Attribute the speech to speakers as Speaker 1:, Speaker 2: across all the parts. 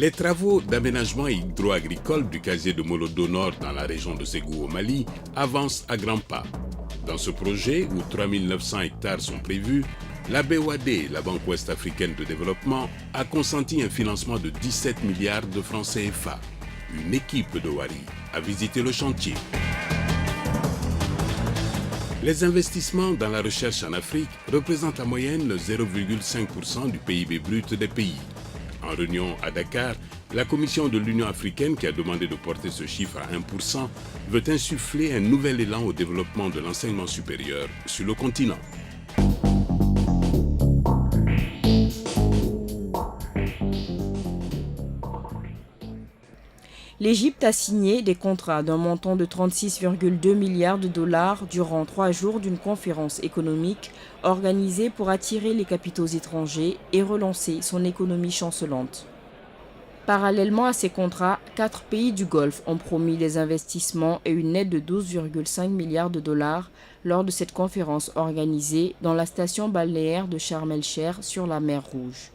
Speaker 1: Les travaux d'aménagement hydro-agricole du casier de Molodo Nord dans la région de Ségou au Mali avancent à grands pas. Dans ce projet, où 3900 hectares sont prévus, la BOAD, la Banque ouest-africaine de développement, a consenti un financement de 17 milliards de francs CFA. Une équipe de Wari a visité le chantier. Les investissements dans la recherche en Afrique représentent en moyenne 0,5% du PIB brut des pays. En réunion à Dakar, la Commission de l'Union africaine, qui a demandé de porter ce chiffre à 1%, veut insuffler un nouvel élan au développement de l'enseignement supérieur sur le continent.
Speaker 2: L'Égypte a signé des contrats d'un montant de 36,2 milliards de dollars durant 3 jours d'une conférence économique organisée pour attirer les capitaux étrangers et relancer son économie chancelante. Parallèlement à ces contrats, 4 pays du Golfe ont promis des investissements et une aide de 12,5 milliards de dollars lors de cette conférence organisée dans la station balnéaire de Sharm el-Sheikh sur la mer Rouge.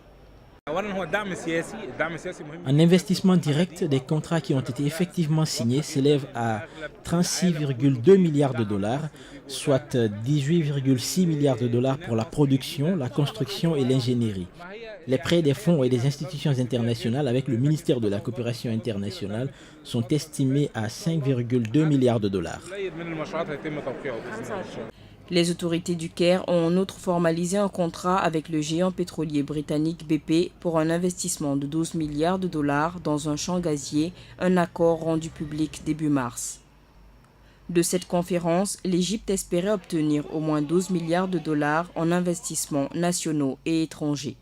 Speaker 3: En investissement direct, des contrats qui ont été effectivement signés s'élèvent à 36,2 milliards de dollars, soit 18,6 milliards de dollars pour la production, la construction et l'ingénierie. Les prêts des fonds et des institutions internationales avec le ministère de la Coopération internationale sont estimés à 5,2 milliards de dollars.
Speaker 2: Les autorités du Caire ont en outre formalisé un contrat avec le géant pétrolier britannique BP pour un investissement de 12 milliards de dollars dans un champ gazier, un accord rendu public début mars. De cette conférence, l'Égypte espérait obtenir au moins 12 milliards de dollars en investissements nationaux et étrangers.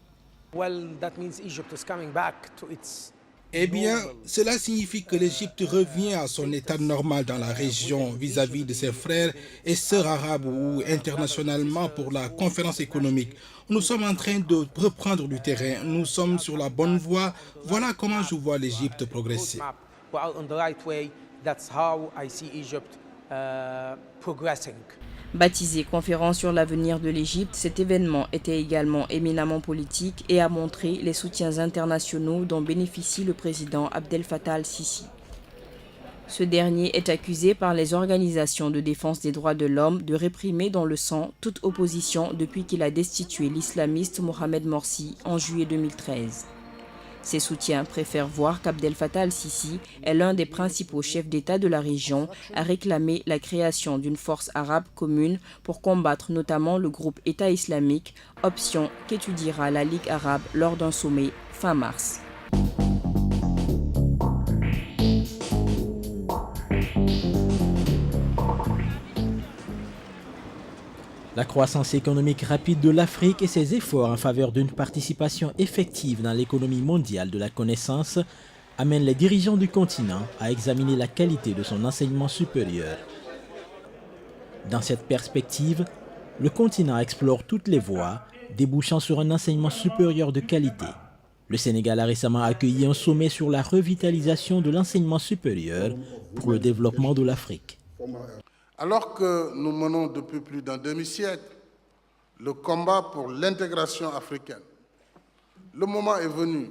Speaker 4: Eh bien, cela signifie que l'Égypte revient à son état normal dans la région vis-à-vis de ses frères et sœurs arabes ou internationalement pour la conférence économique. Nous sommes en train de reprendre du terrain, nous sommes sur la bonne voie. Voilà comment je vois l'Égypte progresser.
Speaker 2: Baptisé Conférence sur l'avenir de l'Égypte, cet événement était également éminemment politique et a montré les soutiens internationaux dont bénéficie le président Abdel Fattah al-Sisi. Ce dernier est accusé par les organisations de défense des droits de l'homme de réprimer dans le sang toute opposition depuis qu'il a destitué l'islamiste Mohamed Morsi en juillet 2013. Ses soutiens préfèrent voir qu'Abdel Fattah al-Sisi est l'un des principaux chefs d'État de la région à réclamer la création d'une force arabe commune pour combattre notamment le groupe État islamique, option qu'étudiera la Ligue arabe lors d'un sommet fin mars.
Speaker 3: La croissance économique rapide de l'Afrique et ses efforts en faveur d'une participation effective dans l'économie mondiale de la connaissance amènent les dirigeants du continent à examiner la qualité de son enseignement supérieur. Dans cette perspective, le continent explore toutes les voies débouchant sur un enseignement supérieur de qualité. Le Sénégal a récemment accueilli un sommet sur la revitalisation de l'enseignement supérieur pour le développement de l'Afrique.
Speaker 5: Alors que nous menons depuis plus d'un demi-siècle le combat pour l'intégration africaine, le moment est venu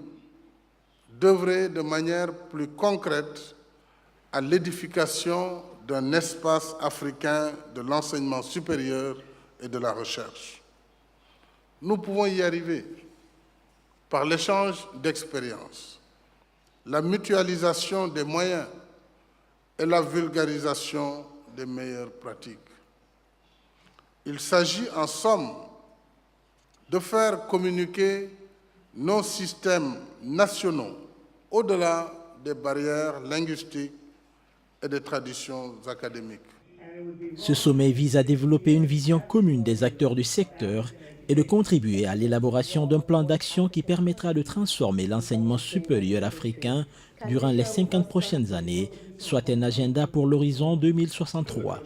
Speaker 5: d'œuvrer de manière plus concrète à l'édification d'un espace africain de l'enseignement supérieur et de la recherche. Nous pouvons y arriver par l'échange d'expériences, la mutualisation des moyens et la vulgarisation des meilleures pratiques. Il s'agit en somme de faire communiquer nos systèmes nationaux au-delà des barrières linguistiques et des traditions académiques.
Speaker 3: Ce sommet vise à développer une vision commune des acteurs du secteur et de contribuer à l'élaboration d'un plan d'action qui permettra de transformer l'enseignement supérieur africain durant les 50 prochaines années, soit un agenda pour l'horizon 2063.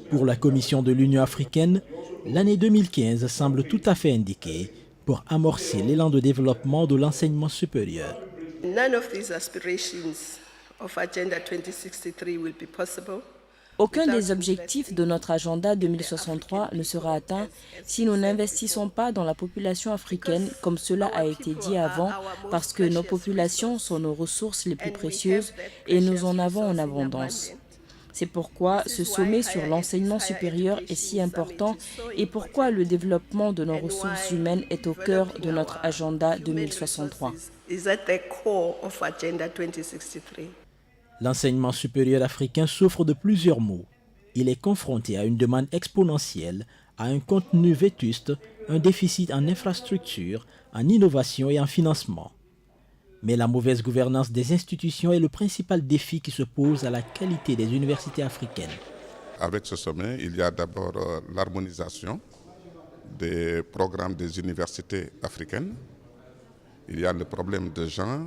Speaker 3: Pour la Commission de l'Union africaine, l'année 2015 semble tout à fait indiquée pour amorcer l'élan de développement de l'enseignement supérieur.
Speaker 6: None of these aspirations of Agenda 2063 will be possible.
Speaker 2: Aucun des objectifs de notre agenda 2063 ne sera atteint si nous n'investissons pas dans la population africaine, comme cela a été dit avant, parce que nos populations sont nos ressources les plus précieuses et nous en avons en abondance. C'est pourquoi ce sommet sur l'enseignement supérieur est si important et pourquoi le développement de nos ressources humaines est au cœur de notre agenda 2063.
Speaker 3: L'enseignement supérieur africain souffre de plusieurs maux. Il est confronté à une demande exponentielle, à un contenu vétuste, un déficit en infrastructures, en innovation et en financement. Mais la mauvaise gouvernance des institutions est le principal défi qui se pose à la qualité des universités africaines.
Speaker 6: Avec ce sommet, il y a d'abord l'harmonisation des programmes des universités africaines. Il y a le problème de genre,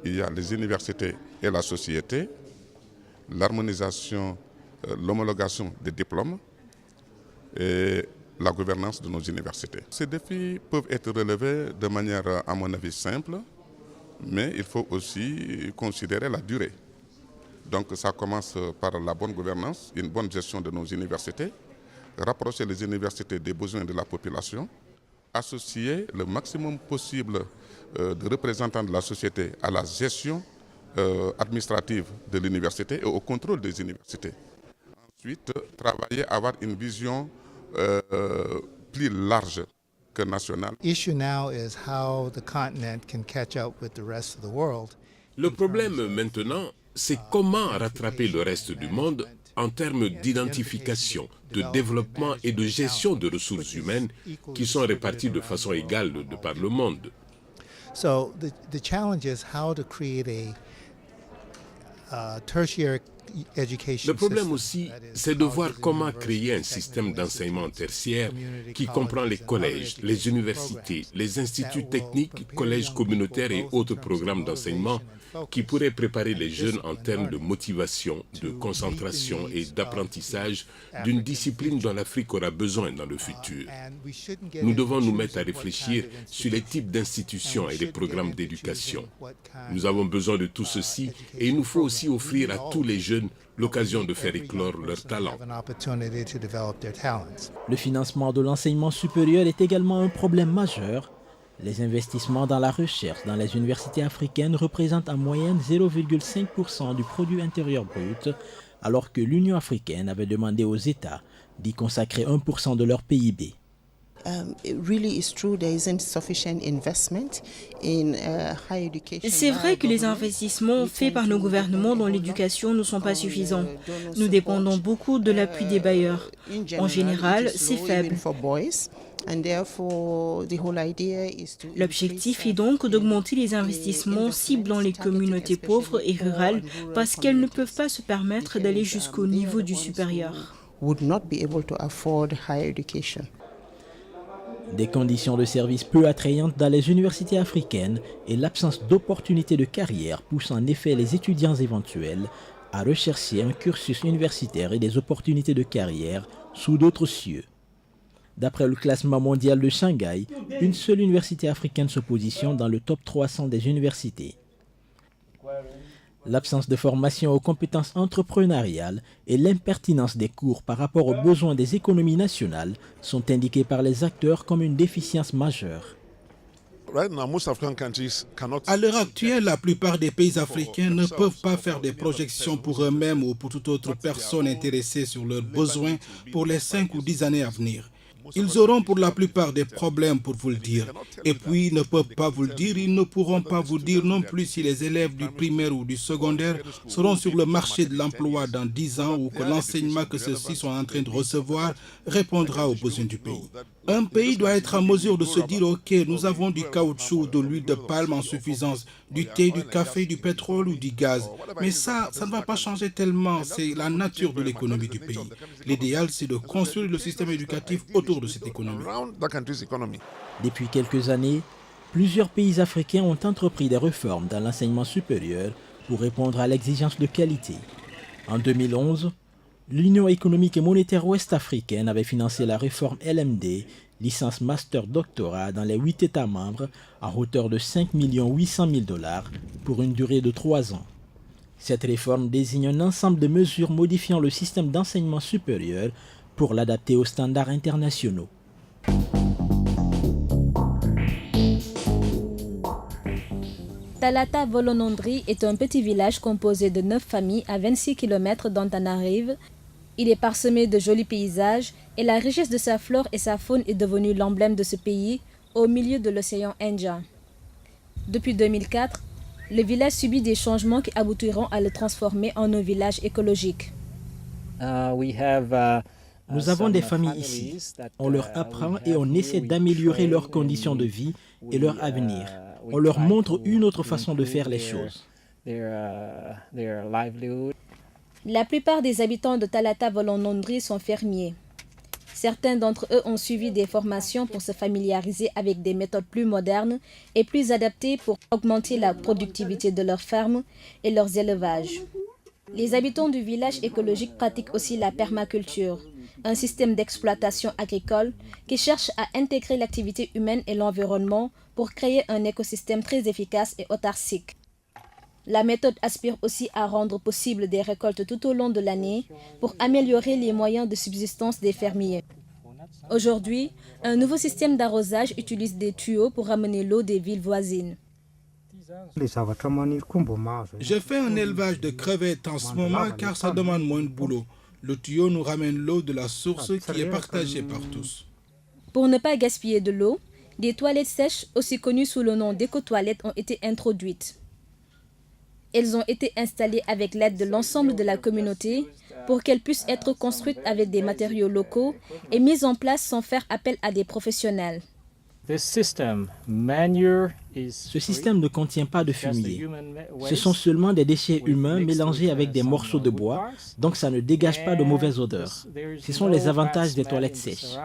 Speaker 6: il y a les universités et la société, l'harmonisation, l'homologation des diplômes et la gouvernance de nos universités. Ces défis peuvent être relevés de manière, à mon avis, simple, mais il faut aussi considérer la durée. Donc ça commence par la bonne gouvernance, une bonne gestion de nos universités, rapprocher les universités des besoins de la population, associer le maximum possible de représentants de la société à la gestion administrative de l'université et au contrôle des universités. Ensuite, travailler à avoir une vision plus large que nationale.
Speaker 1: Le problème maintenant, c'est comment rattraper le reste du monde en termes d'identification, de développement et de gestion de ressources humaines qui sont réparties de façon égale de par le monde. Le problème aussi, c'est de voir comment créer un système d'enseignement tertiaire qui comprend les collèges, les universités, les instituts techniques, collèges communautaires et autres programmes d'enseignement qui pourraient préparer les jeunes en termes de motivation, de concentration et d'apprentissage d'une discipline dont l'Afrique aura besoin dans le futur. Nous devons nous mettre à réfléchir sur les types d'institutions et les programmes d'éducation. Nous avons besoin de tout ceci et il nous faut aussi offrir à tous les jeunes l'occasion de faire éclore leurs talents.
Speaker 3: Le financement de l'enseignement supérieur est également un problème majeur. Les investissements dans la recherche dans les universités africaines représentent en moyenne 0,5% du produit intérieur brut, alors que l'Union africaine avait demandé aux États d'y consacrer 1% de leur PIB.
Speaker 7: C'est vrai que les investissements faits par nos gouvernements dans l'éducation ne sont pas suffisants. Nous dépendons beaucoup de l'appui des bailleurs. En général, c'est faible. L'objectif est donc d'augmenter les investissements ciblant les communautés pauvres et rurales parce qu'elles ne peuvent pas se permettre d'aller jusqu'au niveau du supérieur.
Speaker 3: Des conditions de service peu attrayantes dans les universités africaines et l'absence d'opportunités de carrière poussent en effet les étudiants éventuels à rechercher un cursus universitaire et des opportunités de carrière sous d'autres cieux. D'après le classement mondial de Shanghai, une seule université africaine se positionne dans le top 300 des universités. L'absence de formation aux compétences entrepreneuriales et l'impertinence des cours par rapport aux besoins des économies nationales sont indiqués par les acteurs comme une déficience majeure.
Speaker 4: À l'heure actuelle, la plupart des pays africains ne peuvent pas faire des projections pour eux-mêmes ou pour toute autre personne intéressée sur leurs besoins pour les 5 ou 10 années à venir. Ils auront pour la plupart des problèmes pour vous le dire. Et puis, ils ne peuvent pas vous le dire, ils ne pourront pas vous dire non plus si les élèves du primaire ou du secondaire seront sur le marché de l'emploi dans 10 ans ou que l'enseignement que ceux-ci sont en train de recevoir répondra aux besoins du pays. Un pays doit être en mesure de se dire, OK, nous avons du caoutchouc, de l'huile de palme en suffisance, du thé, du café, du pétrole ou du gaz. Mais ça ne va pas changer tellement, c'est la nature de l'économie du pays. L'idéal, c'est de construire le système éducatif autour de cette économie.
Speaker 3: Depuis quelques années, plusieurs pays africains ont entrepris des réformes dans l'enseignement supérieur pour répondre à l'exigence de qualité. En 2011, l'Union économique et monétaire ouest-africaine avait financé la réforme LMD, licence master-doctorat dans les 8 États membres à hauteur de 5 800 000 $ pour une durée de 3 ans. Cette réforme désigne un ensemble de mesures modifiant le système d'enseignement supérieur pour l'adapter aux standards internationaux.
Speaker 8: Talata Volonondry est un petit village composé de 9 familles à 26 km d'Antananarive. Il est parsemé de jolis paysages et la richesse de sa flore et sa faune est devenue l'emblème de ce pays au milieu de l'océan Indien. Depuis 2004, le village subit des changements qui aboutiront à le transformer en un village écologique.
Speaker 3: Nous avons des familles ici. On leur apprend et on essaie d'améliorer leurs conditions de vie et leur avenir. On leur montre une autre façon de faire les choses.
Speaker 8: La plupart des habitants de Talata Volonondry sont fermiers. Certains d'entre eux ont suivi des formations pour se familiariser avec des méthodes plus modernes et plus adaptées pour augmenter la productivité de leurs fermes et leurs élevages. Les habitants du village écologique pratiquent aussi la permaculture, un système d'exploitation agricole qui cherche à intégrer l'activité humaine et l'environnement pour créer un écosystème très efficace et autarcique. La méthode aspire aussi à rendre possible des récoltes tout au long de l'année pour améliorer les moyens de subsistance des fermiers. Aujourd'hui, un nouveau système d'arrosage utilise des tuyaux pour ramener l'eau des villes voisines.
Speaker 4: Je fais un élevage de crevettes en ce moment car ça demande moins de boulot. Le tuyau nous ramène l'eau de la source qui est partagée par tous.
Speaker 8: Pour ne pas gaspiller de l'eau, des toilettes sèches, aussi connues sous le nom d'éco-toilettes, ont été introduites. Elles ont été installées avec l'aide de l'ensemble de la communauté pour qu'elles puissent être construites avec des matériaux locaux et mises en place sans faire appel à des professionnels.
Speaker 3: Ce système ne contient pas de fumier. Ce sont seulement des déchets humains mélangés avec des morceaux de bois, donc ça ne dégage pas de mauvaise odeur. Ce sont les avantages des toilettes sèches.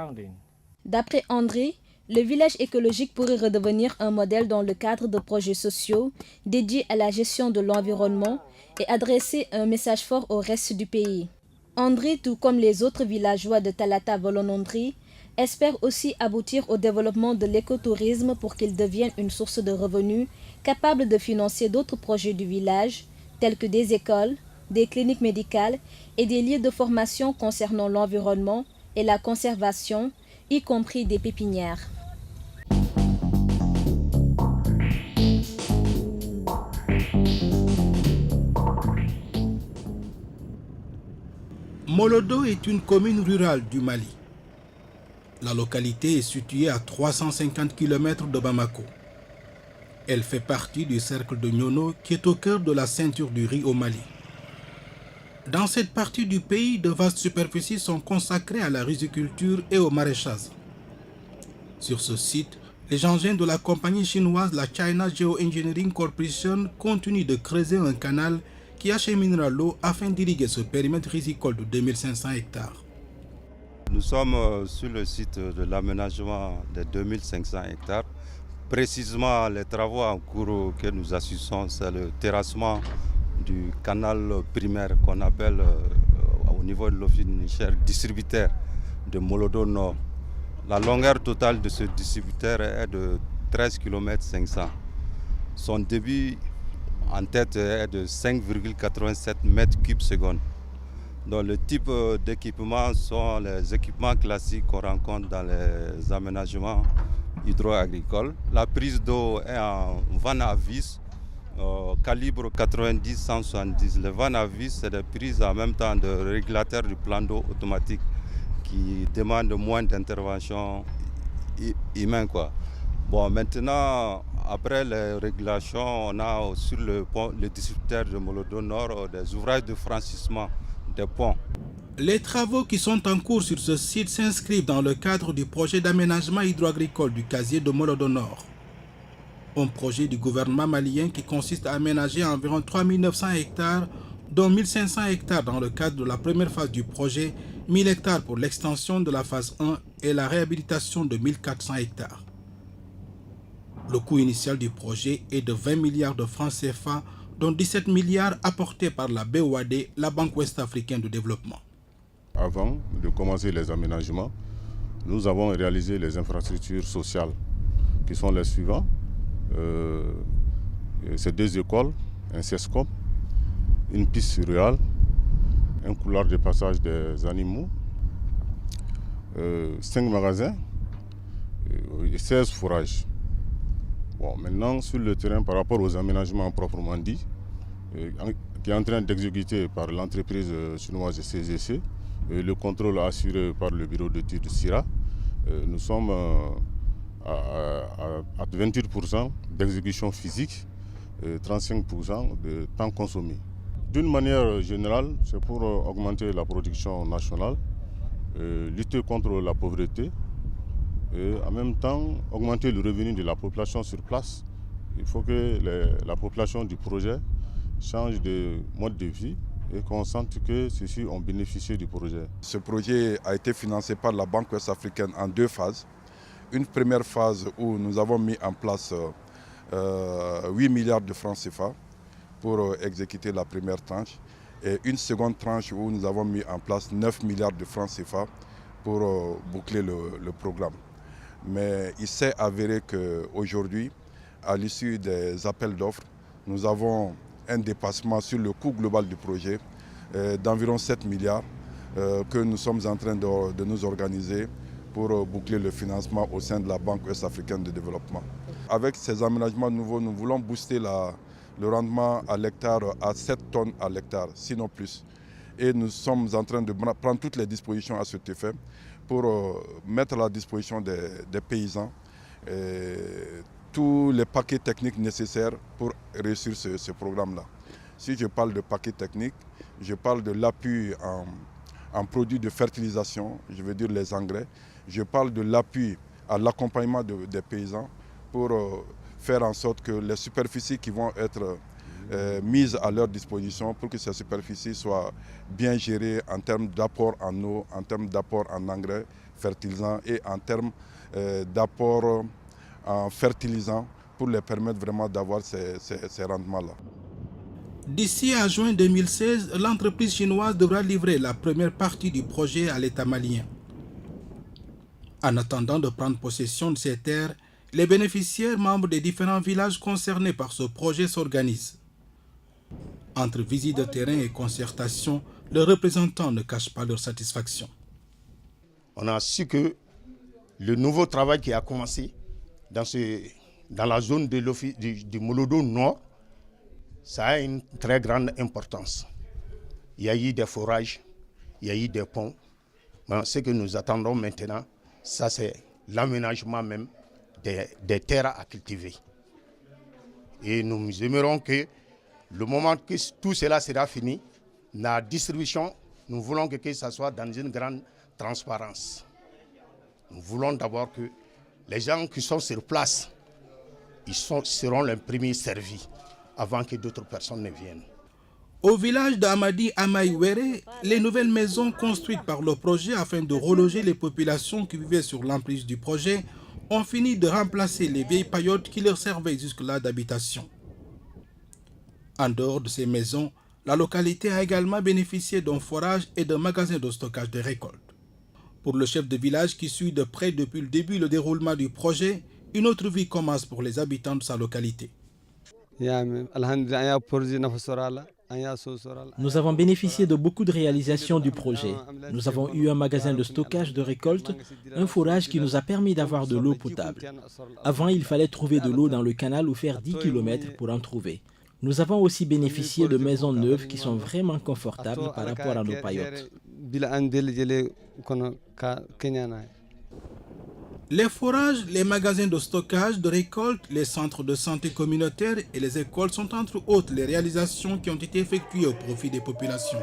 Speaker 8: D'après André, le village écologique pourrait redevenir un modèle dans le cadre de projets sociaux dédiés à la gestion de l'environnement et adresser un message fort au reste du pays. André, tout comme les autres villageois de Talata Volonondry, espère aussi aboutir au développement de l'écotourisme pour qu'il devienne une source de revenus capable de financer d'autres projets du village, tels que des écoles, des cliniques médicales et des lieux de formation concernant l'environnement et la conservation, y compris des pépinières.
Speaker 4: Molodo est une commune rurale du Mali. La localité est située à 350 km de Bamako. Elle fait partie du cercle de Nyono qui est au cœur de la ceinture du riz au Mali. Dans cette partie du pays, de vastes superficies sont consacrées à la riziculture et au maraîchage. Sur ce site, les engins de la compagnie chinoise la China Geoengineering Corporation continuent de creuser un canal qui acheminera l'eau afin d'irriguer ce périmètre rizicole de 2500 hectares.
Speaker 9: Nous sommes sur le site de l'aménagement de 2500 hectares. Précisément, les travaux en cours que nous assistons, c'est le terrassement du canal primaire qu'on appelle au niveau de l'office niger distributeur de Molodo Nord. La longueur totale de ce distributeur est de 13 km 500. Son débit en tête est de 5,87 m3/s. Donc, le type d'équipement sont les équipements classiques qu'on rencontre dans les aménagements hydro-agricoles. La prise d'eau est en vanne à vis, calibre 90-170. Les vannes à vis, c'est des prises en même temps de régulateurs du plan d'eau automatique qui demandent moins d'intervention humaine, quoi. Bon, maintenant, après les régulations, on a sur le pont, le distributeur de Molodo Nord, des ouvrages de franchissement des ponts.
Speaker 4: Les travaux qui sont en cours sur ce site s'inscrivent dans le cadre du projet d'aménagement hydro-agricole du casier de Molodo Nord. Un projet du gouvernement malien qui consiste à aménager environ 3900 hectares, dont 1500 hectares dans le cadre de la première phase du projet, 1000 hectares pour l'extension de la phase 1 et la réhabilitation de 1400 hectares. Le coût initial du projet est de 20 milliards de francs CFA, dont 17 milliards apportés par la BOAD, la Banque ouest-africaine de développement.
Speaker 6: Avant de commencer les aménagements, nous avons réalisé les infrastructures sociales qui sont les suivantes. Ces deux écoles, un CESCOM une piste rurale, un couloir de passage des animaux, 5 magasins et 16 fourrages. Bon, maintenant, sur le terrain, par rapport aux aménagements proprement dits, qui est en train d'exécuter par l'entreprise chinoise CGC, le contrôle assuré par le bureau d'études SIRA, nous sommes à 28% d'exécution physique, 35% de temps consommé. D'une manière générale, c'est pour augmenter la production nationale, lutter contre la pauvreté et en même temps augmenter le revenu de la population sur place. Il faut que la population du projet change de mode de vie et qu'on sente que ceux-ci ont bénéficié du projet.
Speaker 10: Ce projet a été financé par la Banque ouest-africaine en 2 phases. Une première phase où nous avons mis en place 8 milliards de francs CFA pour exécuter la première tranche et une seconde tranche où nous avons mis en place 9 milliards de francs CFA pour boucler le programme. Mais il s'est avéré qu'aujourd'hui, à l'issue des appels d'offres, nous avons un dépassement sur le coût global du projet d'environ 7 milliards que nous sommes en train de nous organiser pour boucler le financement au sein de la Banque ouest-africaine de développement. Avec ces aménagements nouveaux, nous voulons booster le rendement à l'hectare à 7 tonnes à l'hectare, sinon plus. Et nous sommes en train de prendre toutes les dispositions à cet effet pour mettre à la disposition des paysans tous les paquets techniques nécessaires pour réussir ce programme-là. Si je parle de paquets techniques, je parle de l'appui en produits de fertilisation, je veux dire les engrais. Je parle de l'appui à l'accompagnement des paysans pour faire en sorte que les superficies qui vont être mises à leur disposition pour que ces superficies soient bien gérées en termes d'apport en eau, en termes d'apport en engrais, fertilisants et en termes d'apport en fertilisants pour les permettre vraiment d'avoir ces rendements-là.
Speaker 4: D'ici à juin 2016, l'entreprise chinoise devra livrer la première partie du projet à l'État malien. En attendant de prendre possession de ces terres, les bénéficiaires membres des différents villages concernés par ce projet s'organisent. Entre visites de terrain et concertation, les représentants ne cachent pas leur satisfaction.
Speaker 11: On a su que le nouveau travail qui a commencé dans la zone du Molodo Nord, ça a une très grande importance. Il y a eu des forages, il y a eu des ponts. Mais ce que nous attendons maintenant, ça c'est l'aménagement même des terres à cultiver. Et nous aimerons que le moment que tout cela sera fini, la distribution, nous voulons que ça soit dans une grande transparence. Nous voulons d'abord que les gens qui sont sur place, seront les premiers servis avant que d'autres personnes ne viennent.
Speaker 4: Au village d'Amadi Amaïwere, les nouvelles maisons construites par le projet afin de reloger les populations qui vivaient sur l'emprise du projet ont fini de remplacer les vieilles paillotes qui leur servaient jusque-là d'habitation. En dehors de ces maisons, la localité a également bénéficié d'un forage et d'un magasin de stockage de récoltes. Pour le chef de village qui suit de près depuis le début le déroulement du projet, une autre vie commence pour les habitants de sa localité.
Speaker 3: Nous avons bénéficié de beaucoup de réalisations du projet. Nous avons eu un magasin de stockage de récoltes, un forage qui nous a permis d'avoir de l'eau potable. Avant, il fallait trouver de l'eau dans le canal ou faire 10 km pour en trouver. Nous avons aussi bénéficié de maisons neuves qui sont vraiment confortables par rapport à nos paillotes.
Speaker 4: Les forages, les magasins de stockage de récoltes, les centres de santé communautaires et les écoles sont entre autres les réalisations qui ont été effectuées au profit des populations.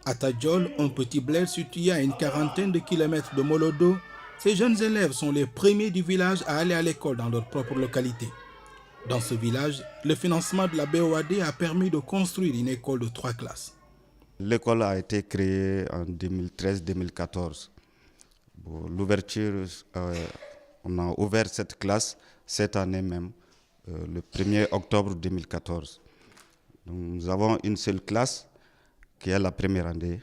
Speaker 4: À Tadjol, un petit bled situé à une quarantaine de kilomètres de Molodo, ces jeunes élèves sont les premiers du village à aller à l'école dans leur propre localité. Dans ce village, le financement de la BOAD a permis de construire une école de 3 classes.
Speaker 12: L'école a été créée en 2013-2014. L'ouverture, on a ouvert cette classe cette année même, le 1er octobre 2014. Donc, nous avons une seule classe qui est la première année.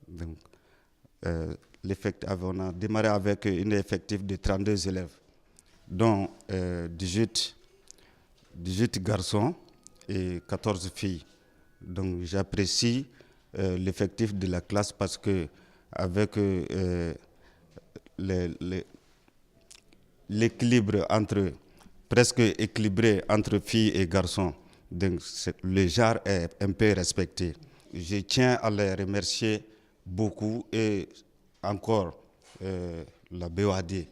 Speaker 12: Donc, on a démarré avec un effectif de 32 élèves, dont 18 garçons et 14 filles. Donc j'apprécie l'effectif de la classe parce que avec l'équilibre presque équilibré entre filles et garçons, donc le genre est un peu respecté. Je tiens à les remercier beaucoup et encore la BOAD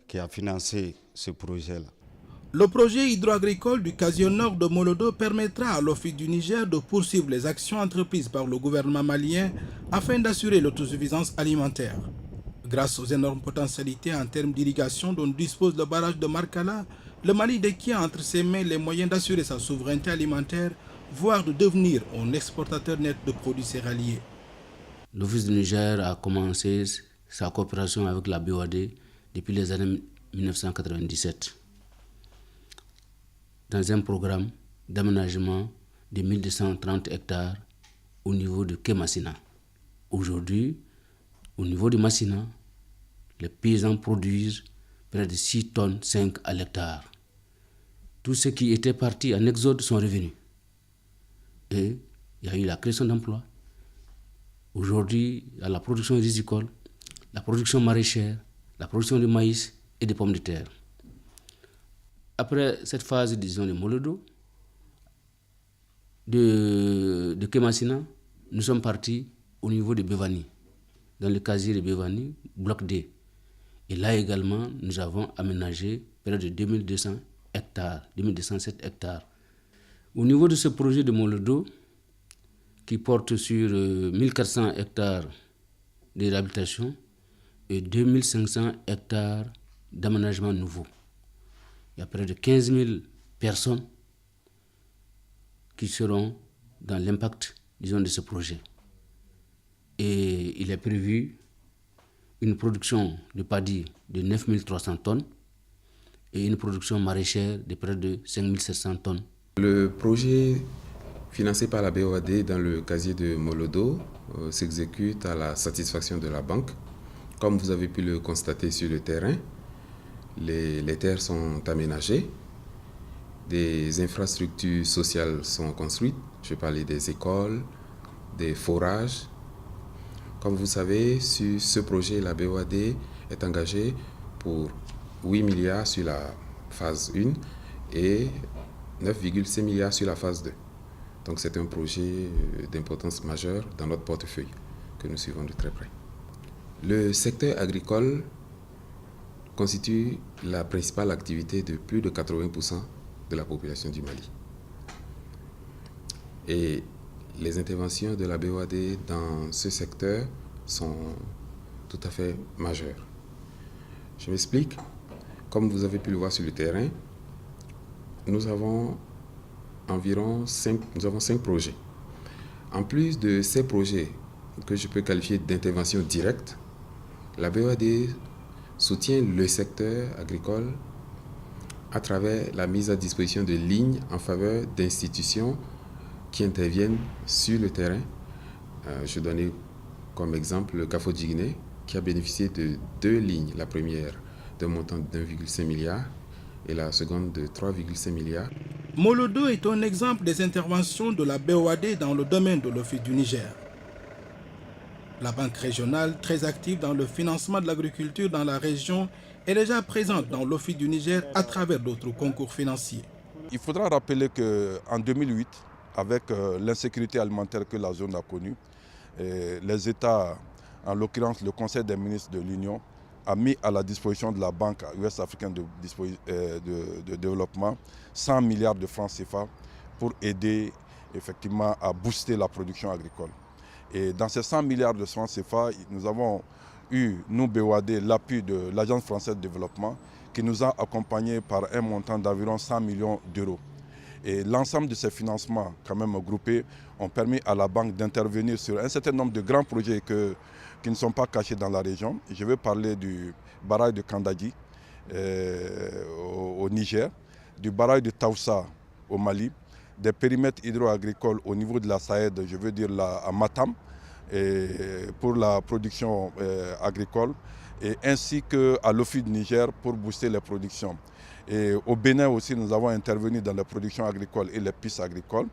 Speaker 12: qui a financé ce projet-là.
Speaker 4: Le projet hydro-agricole du casier nord de Molodo permettra à l'Office du Niger de poursuivre les actions entreprises par le gouvernement malien afin d'assurer l'autosuffisance alimentaire. Grâce aux énormes potentialités en termes d'irrigation dont dispose le barrage de Markala, le Mali détient entre ses mains les moyens d'assurer sa souveraineté alimentaire, voire de devenir un exportateur net de produits céréaliers.
Speaker 13: L'Office du Niger a commencé sa coopération avec la BOAD depuis les années 1997 dans un programme d'aménagement de 1230 hectares au niveau de Kemassina. Aujourd'hui, au niveau de Massina, les paysans produisent près de 6 tonnes 5 à l'hectare. Tous ceux qui étaient partis en exode sont revenus. Et il y a eu la création d'emplois. Aujourd'hui, il y a la production risicole, la production maraîchère, la production de maïs et de pommes de terre. Après cette phase, disons, de Molodo, de Kemassina, nous sommes partis au niveau de Bevani, dans le casier de Bevani, bloc D. Et là également, nous avons aménagé près de 2200 hectares, 2207 hectares. Au niveau de ce projet de Molodo, qui porte sur 1400 hectares de réhabilitation et 2500 hectares d'aménagement nouveau. Il y a près de 15 000 personnes qui seront dans l'impact, disons, de ce projet. Et il est prévu une production de paddy de 9 300 tonnes et une production maraîchère de près de 5 700 tonnes.
Speaker 14: Le projet financé par la BOAD dans le casier de Molodo s'exécute à la satisfaction de la banque. Comme vous avez pu le constater sur le terrain, les terres sont aménagées, des infrastructures sociales sont construites, je parlais des écoles, des forages. Comme vous savez, sur ce projet, la BOAD est engagée pour 8 milliards sur la phase 1 et 9,6 milliards sur la phase 2. Donc c'est un projet d'importance majeure dans notre portefeuille que nous suivons de très près. Le secteur agricole constitue la principale activité de plus de 80% de la population du Mali. Et les interventions de la BOAD dans ce secteur sont tout à fait majeures. Je m'explique. Comme vous avez pu le voir sur le terrain, nous avons 5 projets. En plus de ces projets que je peux qualifier d'intervention directe, la BOAD soutient le secteur agricole à travers la mise à disposition de lignes en faveur d'institutions qui interviennent sur le terrain. Je donnais comme exemple le CAFO Guinée qui a bénéficié de 2 lignes. La première d'un montant de 1,5 milliard et la seconde de 3,5 milliards.
Speaker 4: Molodo est un exemple des interventions de la BOAD dans le domaine de l'Office du Niger. La banque régionale, très active dans le financement de l'agriculture dans la région, est déjà présente dans l'Office du Niger à travers d'autres concours financiers.
Speaker 10: Il faudra rappeler qu'en 2008, avec l'insécurité alimentaire que la zone a connue, les États, en l'occurrence le Conseil des ministres de l'Union, a mis à la disposition de la Banque ouest africaine de développement 100 milliards de francs CFA pour aider effectivement à booster la production agricole. Et dans ces 100 milliards de francs CFA, nous avons eu, nous BOAD, l'appui de l'Agence française de développement qui nous a accompagnés par un montant d'environ 100 millions d'euros. Et l'ensemble de ces financements, quand même groupés, ont permis à la banque d'intervenir sur un certain nombre de grands projets qui ne sont pas cachés dans la région. Je vais parler du barrage de Kandadi au Niger, du barrage de Taoussa au Mali, des périmètres hydro-agricoles au niveau de la Saïd, je veux dire à Matam, pour la production agricole, et ainsi qu'à l'Office du Niger pour booster les productions. Et au Bénin aussi, nous avons intervenu dans la production agricole et les pistes agricoles.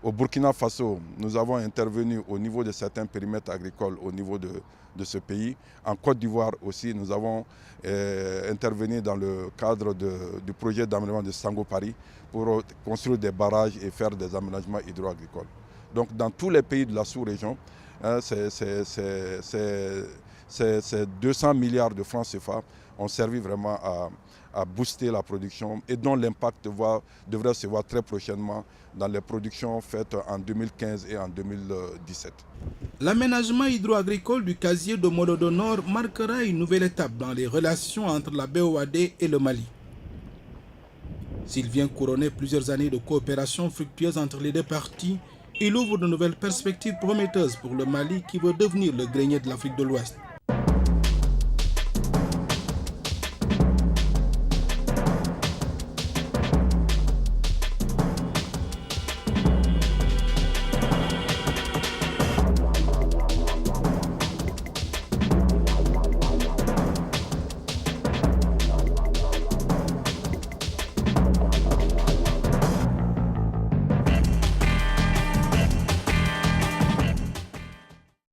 Speaker 10: Au Burkina Faso, nous avons intervenu au niveau de certains périmètres agricoles au niveau de ce pays. En Côte d'Ivoire aussi, nous avons intervenu dans le cadre du projet d'aménagement de Sango-Paris pour construire des barrages et faire des aménagements hydro-agricoles. Donc dans tous les pays de la sous-région, ces 200 milliards de francs CFA ont servi vraiment à booster la production et dont l'impact devrait se voir très prochainement dans les productions faites en 2015 et en 2017.
Speaker 4: L'aménagement hydro-agricole du casier de Molodo Nord marquera une nouvelle étape dans les relations entre la BOAD et le Mali. S'il vient couronner plusieurs années de coopération fructueuse entre les deux parties, il ouvre de nouvelles perspectives prometteuses pour le Mali qui veut devenir le grenier de l'Afrique de l'Ouest.